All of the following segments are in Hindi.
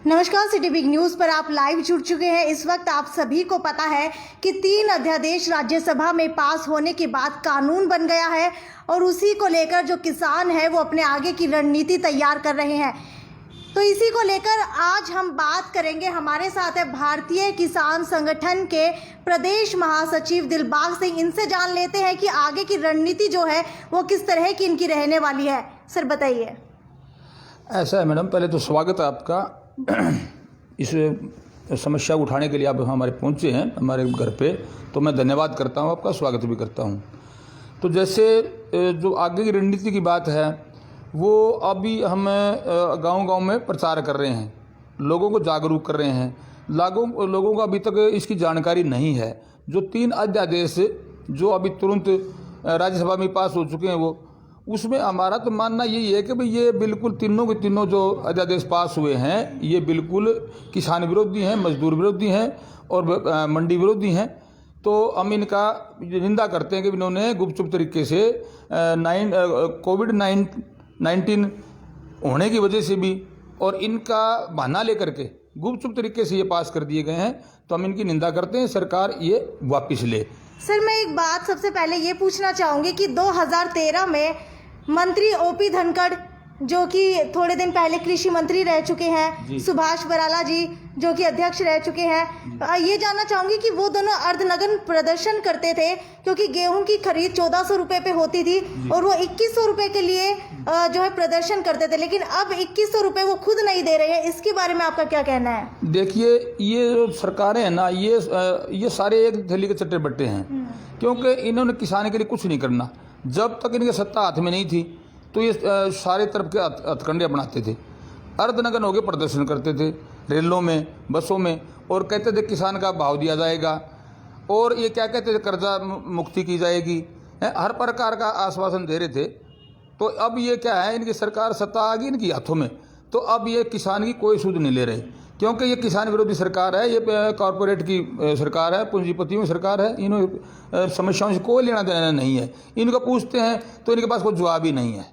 नमस्कार, सिटी बिग न्यूज पर आप लाइव जुड़ चुके हैं। इस वक्त आप सभी को पता है कि 3 अध्यादेश राज्यसभा में पास होने के बाद कानून बन गया है और उसी को लेकर जो किसान है वो अपने आगे की रणनीति तैयार कर रहे हैं। तो इसी को लेकर आज हम बात करेंगे। हमारे साथ है भारतीय किसान संगठन के प्रदेश महासचिव दिलबाग सिंह। इनसे जान लेते हैं कि आगे की रणनीति जो है वो किस तरह की इनकी रहने वाली है। सर बताइए। ऐसा है मैडम, पहले तो स्वागत है आपका। इस समस्या को उठाने के लिए आप हमारे पहुंचे हैं हमारे घर पे, तो मैं धन्यवाद करता हूं, आपका स्वागत भी करता हूं। तो जैसे जो आगे की रणनीति की बात है वो अभी हम गांव-गांव में प्रचार कर रहे हैं, लोगों को जागरूक कर रहे हैं। लोगों को अभी तक इसकी जानकारी नहीं है। जो 3 अध्यादेश जो अभी तुरंत राज्यसभा में पास हो चुके हैं वो, उसमें हमारा तो मानना यही है कि भाई ये बिल्कुल तीनों के तीनों जो अध्यादेश पास हुए हैं ये बिल्कुल किसान विरोधी हैं, मजदूर विरोधी हैं और मंडी विरोधी हैं। तो हम इनका निंदा करते हैं कि इन्होंने गुपचुप तरीके से कोविड-19 होने की वजह से भी और इनका बहाना लेकर के गुपचुप तरीके से ये पास कर दिए गए हैं। तो हम इनकी निंदा करते हैं, सरकार ये वापस ले। सर मैं एक बात सबसे पहले ये पूछना चाहूँगी कि 2013 में मंत्री ओपी धनखड़ जो कि थोड़े दिन पहले कृषि मंत्री रह चुके हैं, सुभाष बराला जी जो कि अध्यक्ष रह चुके हैं, ये जानना चाहूँगी कि वो दोनों अर्धनग्न प्रदर्शन करते थे क्योंकि गेहूं की खरीद 1400 रुपये पे होती थी और वो 2100 रुपये के लिए जो है प्रदर्शन करते थे, लेकिन अब 2100 रुपये वो खुद नहीं दे रहे हैं। इसके बारे में आपका क्या कहना है? देखिए, ये जो सरकारें हैं ना, ये सारे एक थैली के चट्टे बट्टे हैं, क्योंकि इन्होंने किसान के लिए कुछ नहीं करना। जब तक इनकी सत्ता हाथ में नहीं थी तो ये सारे तरफ के हथकंडे अपनाते थे, अर्धनग्न होकर प्रदर्शन करते थे रेलों में, बसों में, और कहते थे किसान का भाव दिया जाएगा और ये क्या कहते थे, कर्जा मुक्ति की जाएगी, हर प्रकार का आश्वासन दे रहे थे। तो अब ये क्या है, इनकी सरकार सत्ता आ गई इनकी हाथों में, तो अब ये किसान की कोई सूद नहीं ले रहे, क्योंकि ये किसान विरोधी सरकार है, ये कॉरपोरेट की सरकार है, पूंजीपतियों की सरकार है। इन्होंने समस्याओं से कोई लेना देना नहीं है। इनको पूछते हैं तो इनके पास कोई जवाब ही नहीं है।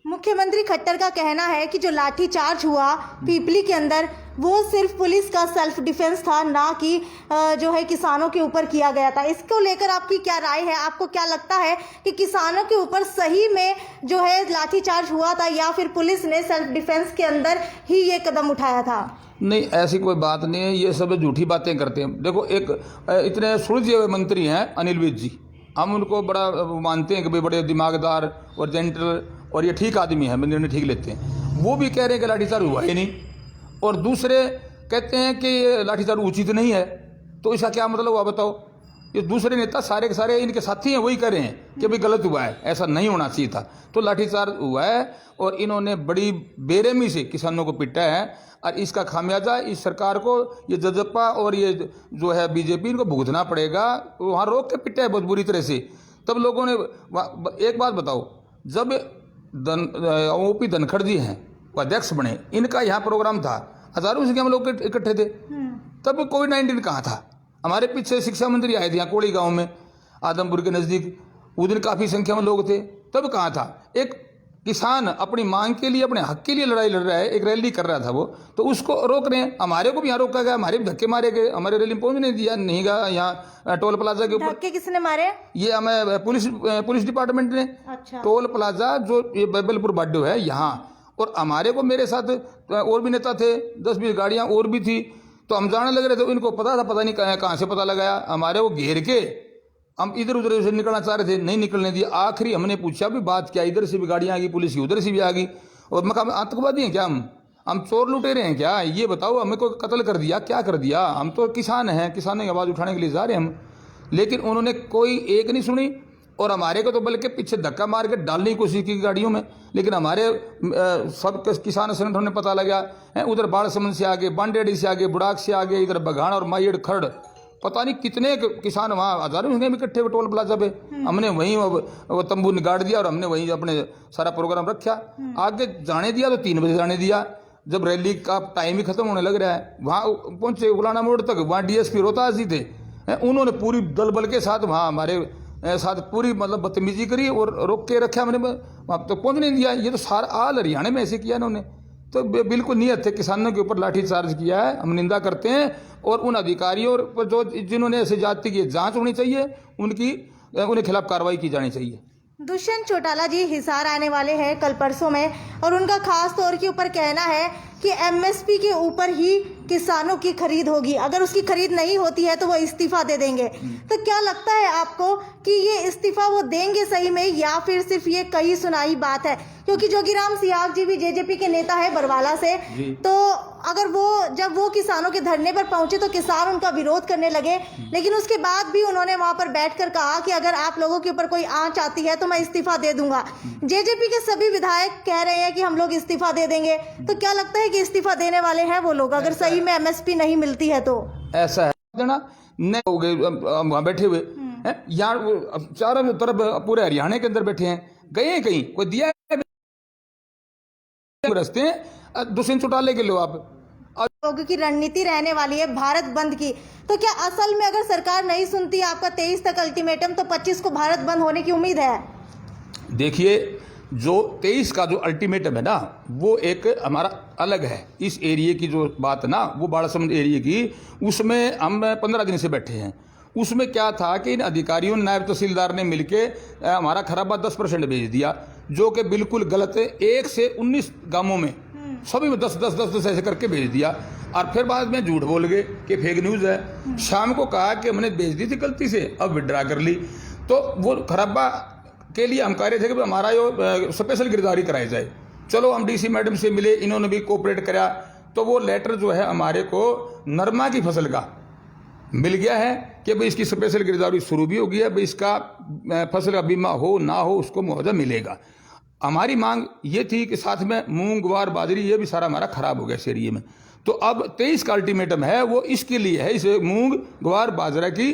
मुख्यमंत्री खट्टर का कहना है कि जो लाठीचार्ज हुआ पीपली के अंदर वो सिर्फ पुलिस का सेल्फ डिफेंस था, ना कि जो है किसानों के ऊपर किया गया था। इसको लेकर आपकी क्या राय है? आपको क्या लगता है कि किसानों के ऊपर सही में जो है लाठीचार्ज हुआ था या फिर पुलिस ने सेल्फ डिफेंस के अंदर ही ये कदम उठाया था? नहीं, ऐसी कोई बात नहीं है, ये सब झूठी बातें करते हैं। देखो, एक इतने सुलझे हुए मंत्री हैं अनिल विज जी, हम उनको बड़ा मानते हैं कि भाई बड़े दिमागदार और जेंटल और ये ठीक आदमी है, निर्णय ठीक लेते हैं। वो भी कह रहे हैं कि लाठीचार्ज हुआ ही नहीं, और दूसरे कहते हैं कि ये लाठीचार्ज उचित नहीं है। तो इसका क्या मतलब हुआ बताओ? ये दूसरे नेता सारे के सारे इनके साथी हैं, वही कह रहे हैं कि भाई गलत हुआ है, ऐसा नहीं होना चाहिए था। तो लाठीचार्ज हुआ है और इन्होंने बड़ी बेरहमी से किसानों को पिटा है, और इसका खामियाजा इस सरकार को, ये जजपा और ये जो है बीजेपी, इनको भुगतना पड़ेगा। वहाँ रोक के पिटा है बहुत बुरी तरह से। तब लोगों ने, एक बात बताओ, जब ओपी धनखड़ जी हैं वो अध्यक्ष बने, इनका यहाँ प्रोग्राम था, हजारों संख्या में लोग इकट्ठे थे, तब कोविड-19 कहाँ था? हमारे पीछे शिक्षा मंत्री आए थे यहाँ कोड़ी गांव में, आदमपुर के नज़दीक, उस दिन काफ़ी संख्या में लोग थे, तब कहाँ था? एक किसान अपनी मांग के लिए, अपने हक के लिए लड़ाई लड़ रहा है, एक रैली कर रहा था वो, तो उसको रोक रहे हैं। हमारे को भी यहाँ रोका गया, हमारे भी धक्के मारे गए, हमारे रैली में पहुंचने नहीं दिया, नहीं गया। यहाँ टोल प्लाजा के ऊपर धक्के किसने मारे? ये हमें पुलिस डिपार्टमेंट ने। अच्छा। टोल प्लाजा जो ये बैबलपुर बाड्डो है यहाँ, और हमारे को, मेरे साथ और भी नेता थे, 10-20 गाड़ियाँ और भी थी, तो हम जाने लग रहे थे। इनको पता था, पता नहीं कहाँ से पता लगाया, हमारे को घेर के हम इधर उधर से निकलना चाह रहे थे, नहीं निकलने दिया। आखिरी हमने पूछा भी बात क्या, इधर से भी गाड़ियाँ आ गई, पुलिस की उधर से भी आ गई, और मैं कहा आतंकवादी हैं क्या हम चोर लुटेरे हैं क्या? ये बताओ, हमें को कत्ल कर दिया, क्या कर दिया? हम तो किसान हैं, किसानों की आवाज़ उठाने के लिए जा रहे हैं हम। लेकिन उन्होंने कोई एक नहीं सुनी, और हमारे को तो बल्कि पीछे धक्का मार के डालने की कोशिश की गाड़ियों में। लेकिन हमारे सब किसान संगठनों ने पता लगा है, उधर बाड़समंद से आगे, बांडेडी से आगे, बुड़ाक से आगे, इधर बघाण और माइड खड़, पता नहीं कितने किसान वहाँ हजारों संख्या में इकट्ठे हुए टोल प्लाजा पे। हमने वहीं वो तंबू निगाड़ दिया और हमने वहीं अपने सारा प्रोग्राम रखा। आगे जाने दिया तो 3 बजे जाने दिया, जब रैली का टाइम ही खत्म होने लग रहा है। वहाँ पहुंचे उलाना मोड़ तक, वहाँ डीएसपी रोहतास जी थे, उन्होंने पूरी दल बल के साथ वहाँ हमारे साथ पूरी मतलब बदतमीजी करी और रोक के रखा, हमने वहाँ तक पहुँच नहीं दिया। ये तो सारा आल हरियाणा में ऐसे किया इन्होंने। तो बिल्कुल नियत थे, किसानों के ऊपर लाठीचार्ज किया है, हम निंदा करते हैं। और उन अधिकारियों पर जो जिन्होंने ऐसे जाति की जांच होनी चाहिए, उनके खिलाफ कार्रवाई की जानी चाहिए। दुष्यंत चौटाला जी हिसार आने वाले हैं कल परसों में, और उनका खास तौर के ऊपर कहना है कि एमएसपी के ऊपर ही किसानों की खरीद होगी, अगर उसकी खरीद नहीं होती है तो वो इस्तीफा दे देंगे। तो क्या लगता है आपको कि ये इस्तीफा वो देंगे सही में, या फिर सिर्फ ये कही सुनाई बात है? क्योंकि जोगीराम सियाग जी भी जेजेपी के नेता है बरवाला से, तो अगर जब वो किसानों के धरने पर पहुंचे तो किसान उनका विरोध करने लगे, लेकिन उसके बाद भी उन्होंने वहां पर बैठकर कहा कि अगर आप लोगों के ऊपर कोई आंच आती है तो मैं इस्तीफा दे दूंगा। जेजेपी के सभी विधायक कह रहे हैं कि हम लोग इस्तीफा दे देंगे, तो क्या लगता है कि इस्तीफा देने वाले हैं वो लोग, अगर सही में एमएसपी नहीं मिलती है तो? ऐसा है देना नहीं हो गए, वहां बैठे हुए हैं यहाँ चारों तरफ पूरे हरियाणा के अंदर बैठे हैं, गए कहीं कोई दिया रस्ते हैं दुष्यंत चौटाले के लो आप। लोगों की रणनीति रहने वाली है भारत बंद की, तो क्या असल में अगर सरकार नहीं सुनती आपका 23 तक अल्टीमेटम, तो 25 को भारत बंद होने की उम्मीद है? देखिए, जो 23 का जो अल्टीमेटम है ना, वो एक हमारा अलग है। इस एरिया की जो बात ना, वो बाड़ासमंद एरिया की, उसमें हम 15 दिन से बैठे हैं। उसमें क्या था कि इन अधिकारियों ने, नायब तहसीलदार ने मिलके हमारा खराबा 10% भेज दिया, जो कि बिल्कुल गलत है। 1 से 19 गांवों में सभी में 10 ऐसे करके भेज दिया, और फिर बाद में झूठ बोल गए कि फेक न्यूज़ है। शाम को कहा कि हमने भेज दी थी गलती से, अब विड्रा कर ली। तो वो खराबा के लिए हम कह रहे थे कि हमारा जो स्पेशल गिरदावरी कराई जाए। चलो, हम डीसी मैडम से मिले, इन्होंने भी कोऑपरेट करा, तो वो लेटर जो है हमारे को नरमा की फसल का मिल गया है कि भाई इसकी स्पेशल गिरदावरी शुरू भी हो गई है, भाई इसका फसल का बीमा हो ना हो उसको मुआवजा मिलेगा। हमारी मांग ये थी कि साथ में मूंग, ग्वार, बाजरी, ये भी सारा हमारा खराब हो गया इस एरिए में। तो अब 23 का अल्टीमेटम है, वो इसके लिए है, इसे मूंग, ग्वार, बाजरा की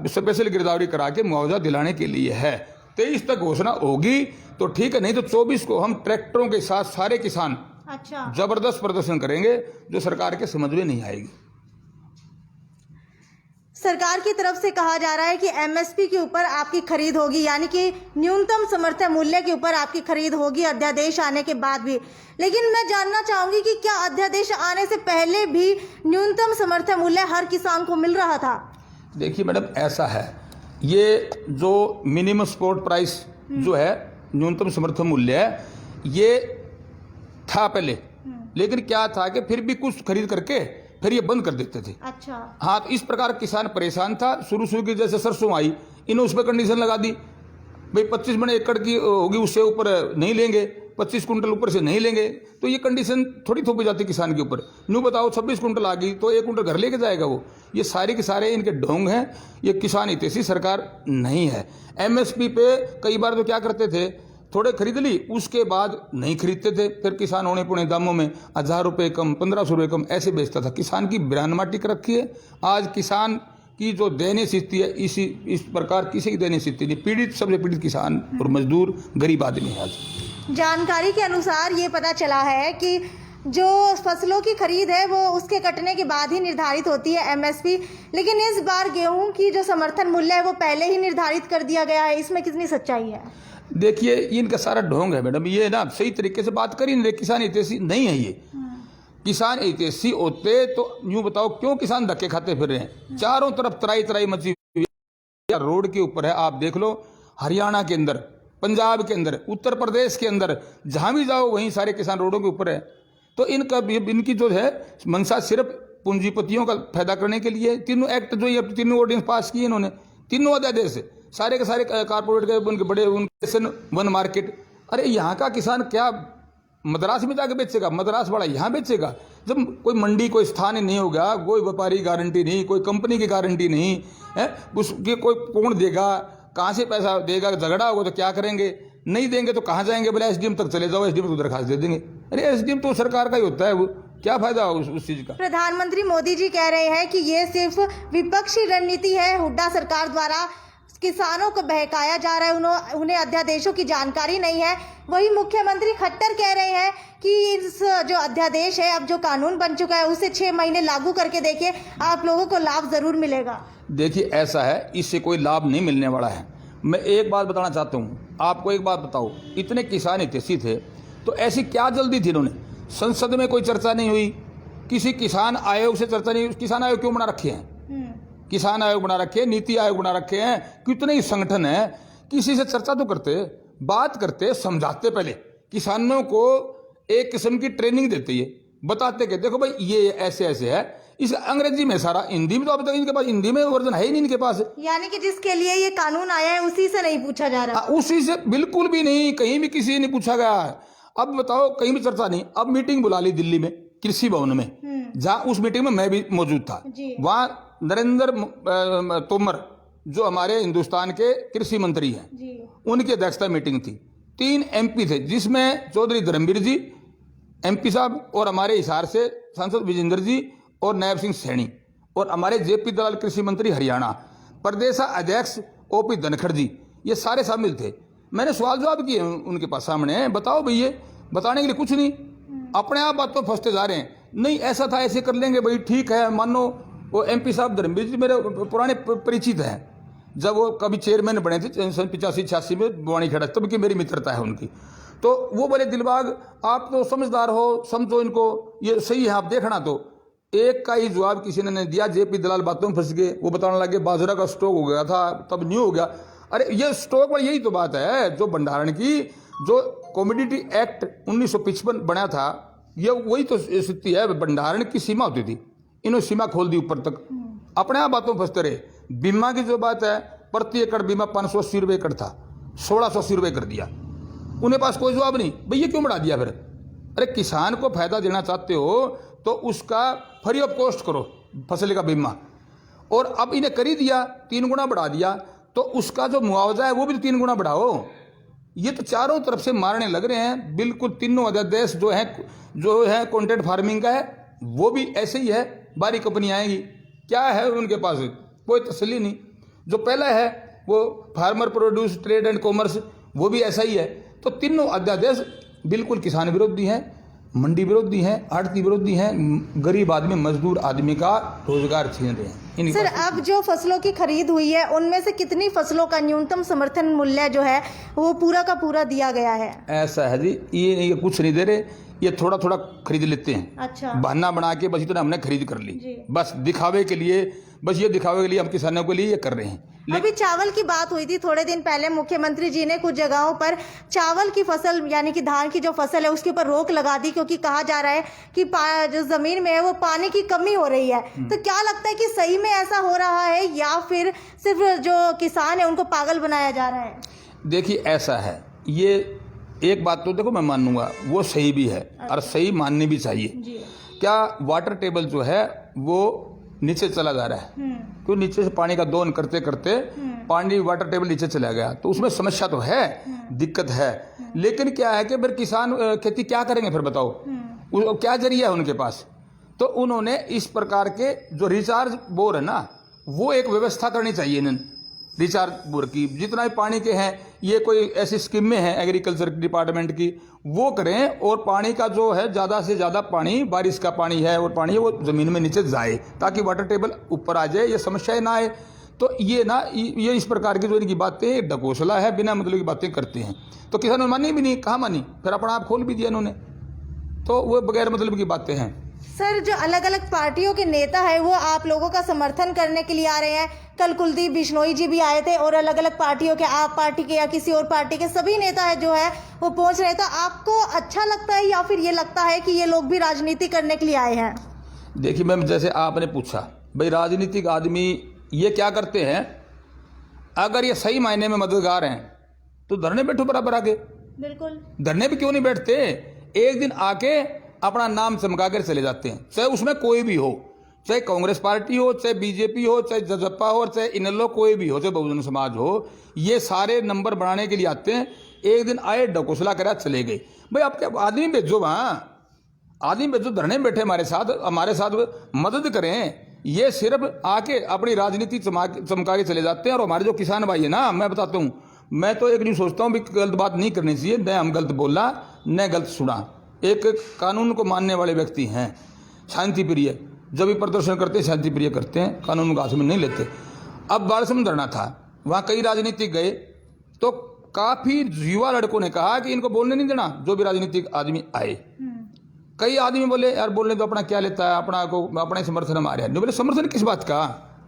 स्पेशल गिरदावरी करा के मुआवजा दिलाने के लिए है। 23 तक घोषणा होगी तो ठीक है, नहीं तो 24 को हम ट्रैक्टरों के साथ सारे किसान जबरदस्त प्रदर्शन करेंगे, जो सरकार के समझ में नहीं आएगी। सरकार की तरफ से कहा जा रहा है कि एमएसपी के ऊपर आपकी खरीद होगी, यानी कि न्यूनतम समर्थन मूल्य के ऊपर आपकी खरीद होगी अध्यादेश आने के बाद भी। लेकिन मैं जानना चाहूंगी कि क्या अध्यादेश आने से पहले भी न्यूनतम समर्थन मूल्य हर किसान को मिल रहा था? देखिए मैडम, ऐसा है, ये जो मिनिमम सपोर्ट प्राइस जो है, न्यूनतम समर्थन मूल्य है, ये था पहले। लेकिन क्या था कि फिर भी कुछ खरीद करके फिर ये बंद कर देते थे। अच्छा। हाँ, तो इस प्रकार किसान परेशान था। शुरू की जैसे सरसों आई, इन्होंने उस पर कंडीशन लगा दी, भाई 25 मन एकड़ की होगी, उससे ऊपर नहीं लेंगे, 25 कुंटल ऊपर से नहीं लेंगे। तो ये कंडीशन थोड़ी थोपी जाती किसान के ऊपर। न्यू बताओ 26 कुंटल आ गई तो 1 कुंटल घर लेके जाएगा वो। ये सारे के सारे इनके ढोंग हैं, ये किसान हितैषी सरकार नहीं है। एमएसपी पे कई बार तो क्या करते थे, थोड़े खरीद ली, उसके बाद नहीं खरीदते थे, फिर किसान होने पुणे दामों में 1000 रुपये कम, 1500 रुपये कम ऐसे बेचता था। किसान की बिरान माटी कर रखी है। आज किसान की जो दयनीय स्थिति है, इस प्रकार किसी की दयनीय स्थिति नहीं। पीड़ित, सबसे पीड़ित किसान और मजदूर, गरीब आदमी है। आज जानकारी के अनुसार ये पता चला है कि जो फसलों की खरीद है वो उसके कटने के बाद ही निर्धारित होती है एमएसपी, लेकिन इस बार गेहूं की जो समर्थन मूल्य है वो पहले ही निर्धारित कर दिया गया है। इसमें कितनी सच्चाई है? देखिए, इनका सारा ढोंग है मैडम। ये ना सही तरीके से बात करी नहीं, किसान हितैषी नहीं है ये। किसान हितैषी होते तो यूं बताओ क्यों किसान धक्के खाते फिर रहे हैं? चारों तरफ तराई मची हुई है, रोड के ऊपर है। आप देख लो, हरियाणा के अंदर, पंजाब के अंदर, उत्तर प्रदेश के अंदर, जहां भी जाओ वहीं सारे किसान रोडों के ऊपर है। तो इनकी जो है मंशा सिर्फ पूंजीपतियों का फायदा करने के लिए। तीनों एक्ट जो ये तीनों ऑर्डिनेंस पास किए इन्होंने, तीनों अध्यादेश सारे के सारे कारपोरेट के उनके बड़े वन मार्केट। अरे यहाँ का किसान क्या मद्रास में जाके बेचेगा? मद्रास वाला यहाँ बेचेगा? जब कोई मंडी, कोई स्थान नहीं होगा, कोई व्यापारी गारंटी नहीं, कोई कंपनी की गारंटी नहीं है, उसके कोई कौन देगा, कहाँ से पैसा देगा? झगड़ा होगा तो क्या करेंगे? नहीं देंगे तो कहाँ जाएंगे? बोले एसडीएम तक चले जाओ, एसडीएम को दरखास्त दे देंगे। अरे एसडीएम तो सरकार का ही होता है, वो क्या फायदा उस चीज का? प्रधानमंत्री मोदी जी कह रहे हैं कि ये सिर्फ विपक्षी रणनीति है, हुड्डा सरकार द्वारा किसानों को बहकाया जा रहा है, उन्हें अध्यादेशों की जानकारी नहीं है। वही मुख्यमंत्री खट्टर कह रहे हैं कि इस जो अध्यादेश है, अब जो कानून बन चुका है, उसे 6 महीने लागू करके देखिए, आप लोगों को लाभ जरूर मिलेगा। देखिए, ऐसा है, इससे कोई लाभ नहीं मिलने वाला है। मैं एक बात बताना चाहता हूँ आपको। एक बात बताओ, इतने किसान हितैषी थे तो ऐसी क्या जल्दी थी इन्होंने? संसद में कोई चर्चा नहीं हुई, किसी किसान आयोग से चर्चा नहीं हुई। किसान आयोग क्यों बना रखे हैं? किसान आयोग बना रखे हैं, नीति आयोग बना रखे हैं, कितने ही संगठन हैं, किसी से चर्चा तो करते, बात करते, समझाते, पहले किसानों को एक किस्म की ट्रेनिंग देते, ये बताते कि देखो भाई ये ऐसे ऐसे है। इस अंग्रेजी में सारा, हिंदी में तो अब तक इनके पास हिंदी में वर्जन है ही नहीं इनके पास। यानी कि जिसके लिए ये कानून आया है उसी से नहीं पूछा जा रहा। उसी से बिल्कुल भी नहीं, कहीं भी किसी ने पूछा गया। अब बताओ, कहीं भी चर्चा नहीं। अब मीटिंग बुला ली दिल्ली में, कृषि भवन में, जहां उस मीटिंग में मैं भी मौजूद था। वहां नरेंद्र तोमर जो हमारे हिंदुस्तान के कृषि मंत्री हैं, उनकी अध्यक्षता मीटिंग थी। 3 MP थे, जिसमें चौधरी धर्मवीर जी MP साहब, और हमारे हिसार से सांसद विजेंद्र जी और नायब सिंह सैनी, और हमारे JP दलाल कृषि मंत्री हरियाणा, प्रदेश अध्यक्ष OP धनखड़ जी, ये सारे शामिल थे। मैंने सवाल जवाब किए उनके पास सामने, बताओ भैया, बताने के लिए कुछ नहीं, अपने आप बात तो फंसते जा रहे हैं। नहीं ऐसा था, ऐसे कर लेंगे भाई, ठीक है, मानो। वो MP साहब धर्मवीर जी मेरे पुराने परिचित हैं, जब वो कभी चेयरमैन बने थे 85-86 में बवानी खेड़ा, तब की मेरी मित्रता है उनकी। तो वो बोले, दिलबाग आप तो समझदार हो, समझो इनको, ये सही है, आप देखना। तो एक का ही जवाब किसी ने नहीं दिया। JP दलाल बातों में फंस गए, वो बताने लगे बाजरा का स्टॉक हो गया था, तब न्यू हो गया। अरे ये स्टॉक पर यही तो बात है, जो भंडारण की, जो कमोडिटी एक्ट 1955 बना था, ये वही तो स्थिति है। भंडारण की सीमा होती थी, इन्होंने सीमा खोल दी ऊपर तक, अपने आप बातों में फंसते रहे। बीमा की जो बात है, प्रति एकड़ बीमा 580 रुपये एकड़ था, 1680 रुपये कर दिया। उन्हें पास कोई जवाब नहीं, भैया क्यों बढ़ा दिया फिर? अरे किसान को फायदा देना चाहते हो तो उसका फ्री ऑफ कॉस्ट करो फसल का बीमा, और अब इन्हें कर ही दिया, 3 गुना बढ़ा दिया, तो उसका जो मुआवजा है वो भी 3 गुना बढ़ाओ। ये तो चारों तरफ से मारने लग रहे हैं। बिल्कुल तीनों अध्यादेश जो है कॉन्ट्रैक्ट फार्मिंग का है, वो भी ऐसे ही है। बारी कंपनी आएंगी, क्या है उनके पास? कोई तसल्ली नहीं। जो पहला है वो farmer produce trade and commerce, वो भी ऐसा ही है। तो तीनों अध्यादेश बिल्कुल किसान विरोधी हैं, मंडी विरोधी हैं, आड़ती विरोधी हैं, गरीब आदमी, मजदूर आदमी का रोजगार छीन रहे हैं। सर, अब जो फसलों की खरीद हुई है उनमें से कितनी फसलों का न्यूनतम समर्थन मूल्य जो है वो पूरा का पूरा दिया गया है? ऐसा है जी, ये कुछ नहीं दे रहे, ये थोड़ा थोड़ा खरीद लेते हैं। अच्छा, बहाना बना के बस इतना हमने खरीद कर ली, बस दिखावे के लिए, बस ये दिखावे के लिए हम किसानों के लिए ये कर रहे हैं। अभी चावल की बात हुई थी थोड़े दिन पहले, मुख्यमंत्री जी ने कुछ जगहों पर चावल की फसल यानी कि धान की जो फसल है उसके ऊपर रोक लगा दी, क्योंकि कहा जा रहा है कि जो जमीन में है वो पानी की कमी हो रही है। तो क्या लगता है कि सही में ऐसा हो रहा है या फिर सिर्फ जो किसान है उनको पागल बनाया जा रहा है? देखिए ऐसा है, ये एक बात तो देखो मैं मानूंगा वो सही भी है और सही माननी भी चाहिए। क्या वाटर टेबल जो है वो नीचे चला जा रहा है, क्यों? नीचे से पानी का दोहन करते करते पानी वाटर टेबल नीचे चला गया, तो उसमें समस्या तो है, दिक्कत है। लेकिन क्या है कि फिर किसान खेती क्या करेंगे फिर बताओ, क्या जरिया है उनके पास? तो उन्होंने इस प्रकार के जो रिचार्ज बोर है ना, वो एक व्यवस्था करनी चाहिए इन्हें। रिचार्ज बोर की जितना भी पानी के हैं, ये कोई ऐसी स्कीमें हैं एग्रीकल्चर डिपार्टमेंट की, वो करें, और पानी का जो है ज़्यादा से ज़्यादा पानी, बारिश का पानी है और पानी है वो ज़मीन में नीचे जाए, ताकि वाटर टेबल ऊपर आ जाए, ये समस्याएं ना आए। तो ये ना, ये इस प्रकार की जो इनकी बातें ढकोसला है, बिना मतलब की बातें करते हैं। तो किसानों ने मानी भी नहीं, कहाँ मानी, फिर अपना आप खोल भी दिया इन्होंने, तो वो बगैर मतलब की बातें हैं। सर, जो अलग अलग पार्टियों के नेता है वो आप लोगों का समर्थन करने के लिए आ रहे हैं। कल कुलदीप बिश्नोई जी भी आए थे और अलग अलग पार्टियों के, आप पार्टी के या किसी और पार्टी के सभी नेता है जो है वो पहुंच रहे। तो आपको अच्छा लगता है या फिर ये लगता है कि ये लोग भी राजनीति करने के लिए आए हैं? देखिए मैम, जैसे आपने पूछा भाई राजनीतिक आदमी ये क्या करते हैं, अगर ये सही मायने में मददगार हैं तो धरने बैठो बराबर आगे। बिल्कुल, धरने पे क्यों नहीं बैठते? एक दिन आके अपना नाम चमका कर चले जाते हैं, चाहे उसमें कोई भी हो, चाहे कांग्रेस पार्टी हो, चाहे बीजेपी हो, चाहे जजपा हो, चाहे इनेलो कोई भी हो, चाहे बहुजन समाज हो, ये सारे नंबर बढ़ाने के लिए आते हैं। एक दिन आए, ढकोसला करा, चले गए। भाई आपके आदमी भेजो, वहाँ आदमी भेजो, धरने बैठे हमारे साथ मदद करें। ये सिर्फ आके अपनी राजनीति चमका के चले जाते हैं। और हमारे जो किसान भाई है ना, मैं बताता हूँ, मैं तो एक नहीं सोचता हूँ भी गलत बात नहीं करनी चाहिए, न हम गलत बोला न गलत सुना। एक कानून को मानने वाले व्यक्ति हैं, शांति प्रिय, जब भी प्रदर्शन करते हैं शांति प्रिय करते हैं, कानून को हाथ में नहीं लेते। अब बालसमुंद धरना था, वहाँ कई राजनीतिक गए, तो काफ़ी युवा लड़कों ने कहा कि इनको बोलने नहीं देना, जो भी राजनीतिक आदमी आए। कई आदमी बोले यार बोलने तो अपना क्या लेता है, अपना को अपना समर्थन हमारे यहाँ। बोले समर्थन किस बात का,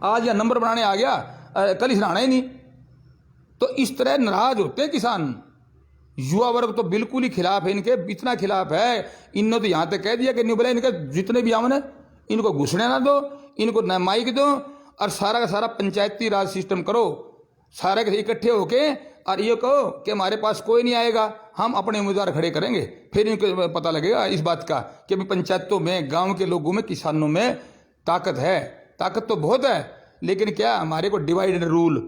आज या नंबर बनाने आ गया, कल हिलाना ही नहीं। तो इस तरह नाराज होते हैं किसान। युवा वर्ग तो बिल्कुल ही खिलाफ है इनके, इतना खिलाफ है इन्होंने तो यहाँ तक कह दिया कि नहीं बोले इनके जितने भी आवन है इनको घुसने ना दो, इनको न माइक दो, और सारा का सारा पंचायती राज सिस्टम करो, सारे के इकट्ठे होके और ये कहो कि हमारे पास कोई नहीं आएगा, हम अपने उम्मीदवार खड़े करेंगे। फिर इनको पता लगेगा इस बात का कि अभी पंचायतों में, गांव के लोगों में, किसानों में ताकत है। ताकत तो बहुत है, लेकिन क्या हमारे को डिवाइड एंड रूल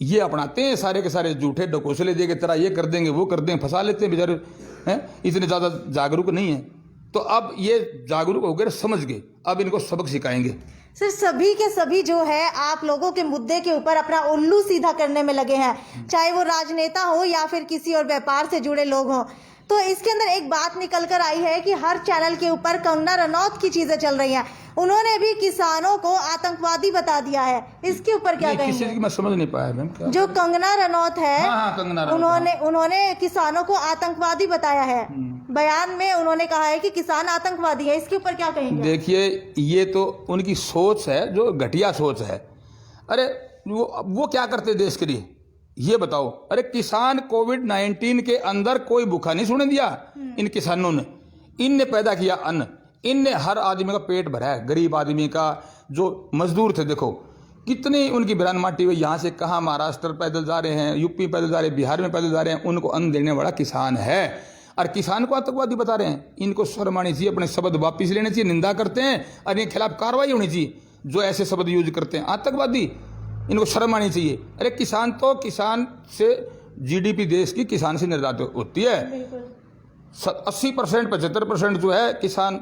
ये अपनाते हैं, सारे के सारे झूठे ढकोसले दे के तरह ये कर देंगे वो कर देंगे, फंसा लेते हैं बेचारे हैं। इतने ज़्यादा जागरूक नहीं है। तो अब ये जागरूक हो गए, समझ गए, अब इनको सबक सिखाएंगे। सर सभी के सभी जो है आप लोगों के मुद्दे के ऊपर अपना उल्लू सीधा करने में लगे हैं, चाहे वो राजनेता हो या फिर किसी और व्यापार से जुड़े लोग हों। तो इसके अंदर एक बात निकल कर आई है कि हर चैनल के ऊपर कंगना रनौत की चीजें चल रही हैं। उन्होंने भी किसानों को आतंकवादी बता दिया है, इसके ऊपर क्या कहेंगे? की मैं समझ नहीं पाया मैम क्या? जो कंगना रनौत है, हाँ, कंगना रनौत, उन्होंने किसानों को आतंकवादी बताया है। बयान में उन्होंने कहा है कि किसान आतंकवादी है, इसके ऊपर क्या कहेंगे? देखिए ये तो उनकी सोच है जो घटिया सोच है। अरे वो क्या करते देश के लिए ये बताओ। अरे किसान कोविड-19 के अंदर कोई भूखा नहीं सोने दिया इन किसानों ने। इनने पैदा किया अन्न, इनने हर आदमी का पेट भरा है, गरीब आदमी का, जो मजदूर थे देखो कितनी उनकी बिरान माटी हुई, यहाँ से कहाँ महाराष्ट्र पैदल जा रहे हैं, यूपी पैदल जा रहे हैं, बिहार में पैदल जा रहे हैं, उनको अन्न देने वाला किसान है। और किसान को आतंकवादी बता रहे हैं। इनको शर्म आनी चाहिए, अपने शब्द वापिस लेने चाहिए। निंदा करते हैं और इनके खिलाफ कार्रवाई होनी चाहिए जो ऐसे शब्द यूज करते हैं आतंकवादी, इनको शर्म आनी चाहिए। अरे किसान तो, किसान से जीडीपी देश की किसान से निर्धारित होती है। 80% 75% जो है किसान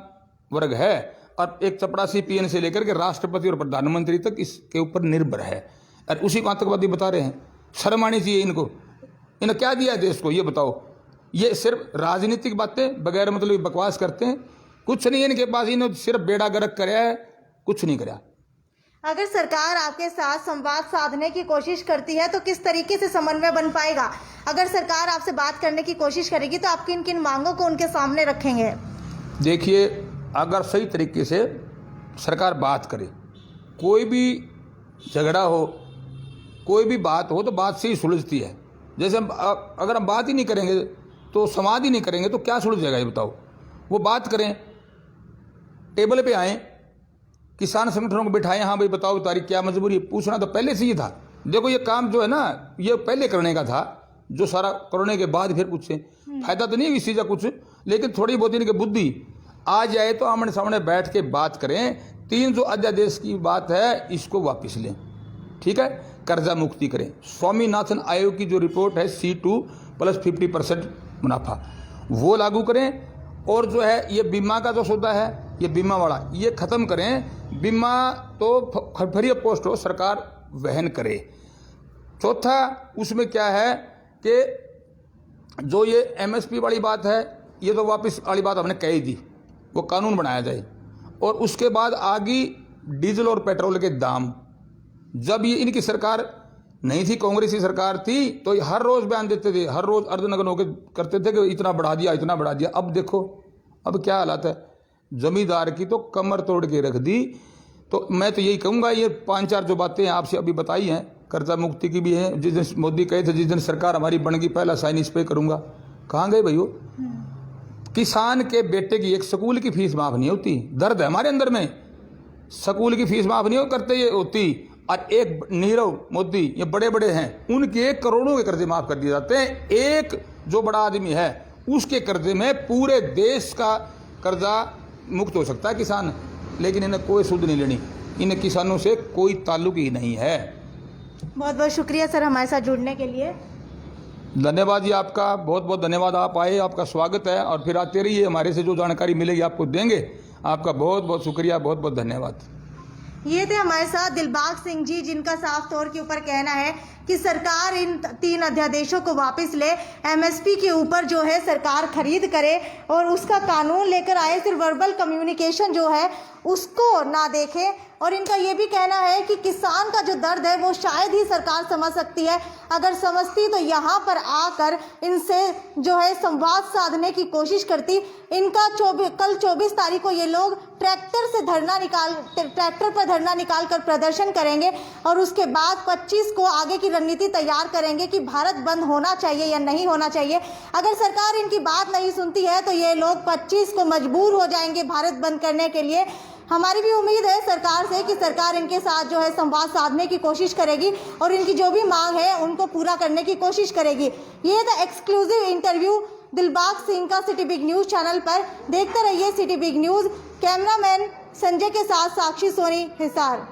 वर्ग है, और एक चपरासी पीएन से लेकर के राष्ट्रपति और प्रधानमंत्री तक इसके ऊपर निर्भर है, और उसी को आतंकवादी बता रहे हैं। शर्म आनी चाहिए इनको। इन्हें क्या दिया है देश को ये बताओ। ये सिर्फ राजनीतिक बातें बगैर मतलब बकवास करते हैं, कुछ नहीं इनके पास। इन्होंने सिर्फ बेड़ा गर्क कराया है, कुछ नहीं कराया। अगर सरकार आपके साथ संवाद साधने की कोशिश करती है तो किस तरीके से समन्वय बन पाएगा? अगर सरकार आपसे बात करने की कोशिश करेगी तो आप किन किन मांगों को उनके सामने रखेंगे? देखिए अगर सही तरीके से सरकार बात करे, कोई भी झगड़ा हो, कोई भी बात हो तो बात से ही सुलझती है। जैसे अगर हम बात ही नहीं करेंगे तो संवाद ही नहीं करेंगे तो क्या सुलझेगा ये बताओ। वो बात करें, टेबल पे आए, किसान संगठनों को बिठाएं, हाँ भाई बताओ तारीख क्या मजबूरी, पूछना तो पहले से ही था। देखो ये काम जो है ना ये पहले करने का था, जो सारा करने के बाद फिर पूछे फायदा तो नहीं है इस चीज़ का कुछ, लेकिन थोड़ी बहुत इनकी बुद्धि आ जाए तो आमने सामने बैठ के बात करें। 300 अध्यादेश की बात है, इसको वापस लें, ठीक है, कर्जा मुक्ति करें। स्वामीनाथन आयोग की जो रिपोर्ट है C2 + 50% मुनाफा वो लागू करें, और जो है ये बीमा का जो सौदा है ये बीमा वाला ये खत्म करें। बीमा तो फ्री ऑफ कॉस्ट हो, सरकार वहन करे। चौथा उसमें क्या है कि जो ये MSP वाली बात है ये तो वापस वाली बात हमने कही थी, वो कानून बनाया जाए। और उसके बाद आगे डीजल और पेट्रोल के दाम, जब ये इनकी सरकार नहीं थी, कांग्रेस की सरकार थी, तो ये हर रोज बयान देते थे, हर रोज अर्धनग्न होकर करते थे कि इतना बढ़ा दिया, इतना बढ़ा दिया। अब देखो अब क्या हालत है, जमींदार की तो कमर तोड़ के रख दी। तो मैं तो यही कहूँगा, ये 5-4 जो बातें आपसे अभी बताई हैं, कर्जा मुक्ति की भी है। जिस दिन मोदी कहे थे जिस दिन सरकार हमारी बन गई पहला साइन इस पे करूँगा, कहाँ गए भाई वो? किसान के बेटे की एक स्कूल की फीस माफ नहीं होती, दर्द है हमारे अंदर में। स्कूल की फीस माफ नहीं करते ये होती, और एक नीरव मोदी ये बड़े बड़े हैं, उनके करोड़ों के कर्जे माफ कर दिए जाते हैं। एक जो बड़ा आदमी है उसके कर्जे में पूरे देश का कर्जा मुक्त हो सकता है किसान, लेकिन इन्हें कोई सुध नहीं लेनी, इन किसानों से कोई ताल्लुक ही नहीं है। बहुत बहुत शुक्रिया सर हमारे साथ जुड़ने के लिए। धन्यवाद जी, आपका बहुत बहुत धन्यवाद। आप आए, आपका स्वागत है, और फिर आते रहिए, हमारे से जो जानकारी मिलेगी आपको देंगे। आपका बहुत बहुत शुक्रिया, बहुत बहुत धन्यवाद। ये थे हमारे साथ दिलबाग सिंह जी, जिनका साफ तौर के ऊपर कहना है कि सरकार इन 3 अध्यादेशों को वापस ले, एमएसपी के ऊपर जो है सरकार खरीद करे और उसका कानून लेकर आए, सिर्फ वर्बल कम्युनिकेशन जो है उसको ना देखे। और इनका ये भी कहना है कि किसान का जो दर्द है वो शायद ही सरकार समझ सकती है, अगर समझती तो यहाँ पर आकर इनसे जो है संवाद साधने की कोशिश करती। इनका कल 24 तारीख को ये लोग ट्रैक्टर पर धरना निकाल कर प्रदर्शन करेंगे और उसके बाद 25 को आगे की रणनीति तैयार करेंगे कि भारत बंद होना चाहिए या नहीं होना चाहिए। अगर सरकार इनकी बात नहीं सुनती है तो ये लोग 25 को मजबूर हो जाएंगे भारत बंद करने के लिए। हमारी भी उम्मीद है सरकार से कि सरकार इनके साथ जो है संवाद साधने की कोशिश करेगी और इनकी जो भी मांग है उनको पूरा करने की कोशिश करेगी। ये था एक्सक्लूसिव इंटरव्यू दिलबाग सिंह का सिटी बिग न्यूज़ चैनल पर। देखते रहिए city big news. Cameraman Sanjay के साथ साक्षी सोनी, हिसार।